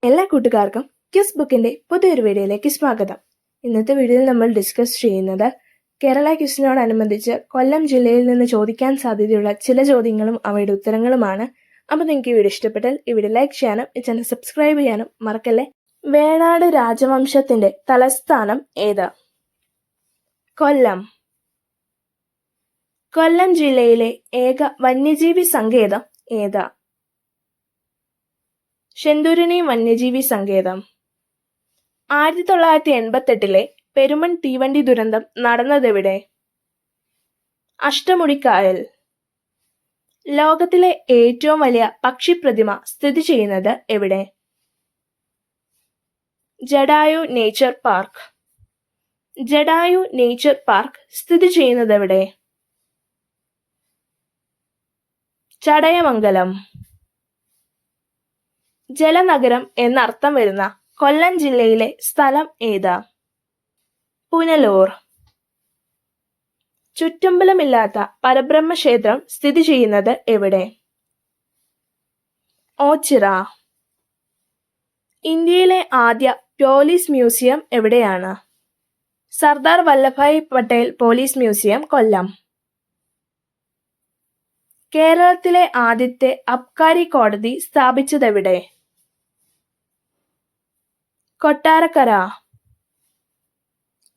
എല്ലാ കൂട്ടുകാർക്കും ക്വിസ് ബുക്കിന്റെ പുതിയൊരു വീഡിയോയിലേക്ക് സ്വാഗതം. ഇന്നത്തെ വീഡിയോയിൽ നമ്മൾ ഡിസ്കസ് ചെയ്യുന്നത് കേരള ക്വിസിനോടനുബന്ധിച്ച് കൊല്ലം ജില്ലയിൽ നിന്ന് ചോദിക്കാൻ സാധ്യതയുള്ള ചില ചോദ്യങ്ങളും അവയുടെ ഉത്തരങ്ങളുമാണ്. അപ്പോൾ നിങ്ങൾക്ക് ഈ വീഡിയോ ഇഷ്ടപ്പെട്ടാൽ ഈ വീഡിയോ ലൈക്ക് ചെയ്യാനും ഈ ചാനൽ സബ്സ്ക്രൈബ് ചെയ്യാനും മറക്കല്ലേ. വേണാട് രാജവംശത്തിന്റെ തലസ്ഥാനം ഏത്? കൊല്ലം. കൊല്ലം ജില്ലയിലെ ഏക വന്യജീവി സങ്കേതം ഏത്? ശെന്തുരുണി വന്യജീവി സങ്കേതം. 1988 പെരുമൺ തീവണ്ടി ദുരന്തം നടന്നതെവിടെ? അഷ്ടമുടിക്കായൽ. ലോകത്തിലെ ഏറ്റവും വലിയ പക്ഷിപ്രതിമ സ്ഥിതി ചെയ്യുന്നത് എവിടെ? Jatayu nature park. Jatayu nature park സ്ഥിതി ചെയ്യുന്നത് എവിടെ? ചടയമംഗലം. ജലനഗരം എന്നർത്ഥം വരുന്ന കൊല്ലം ജില്ലയിലെ സ്ഥലം ഏത്? പുനലൂർ. ചുറ്റമ്പലമില്ലാത്ത പരബ്രഹ്മ ക്ഷേത്രം സ്ഥിതി ചെയ്യുന്നത് എവിടെ? ഓച്ചിറ. ഇന്ത്യയിലെ ആദ്യ പോലീസ് മ്യൂസിയം എവിടെയാണ്? സർദാർ വല്ലഭായ് പട്ടേൽ പോലീസ് മ്യൂസിയം, കൊല്ലം. കേരളത്തിലെ ആദ്യത്തെ അബ്കാരി കോടതി സ്ഥാപിച്ചതെവിടെ? കൊട്ടാരക്കര.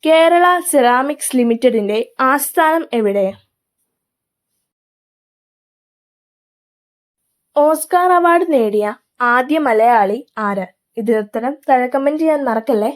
കേരള സെറാമിക്സ് ലിമിറ്റഡിന്റെ ആസ്ഥാനം എവിടെ? ഓസ്കാർ അവാർഡ് നേടിയ ആദ്യ മലയാളി ആര്? ഇതിനുത്തരം താഴെ കമന്റ് ചെയ്യാൻ മറക്കല്ലേ.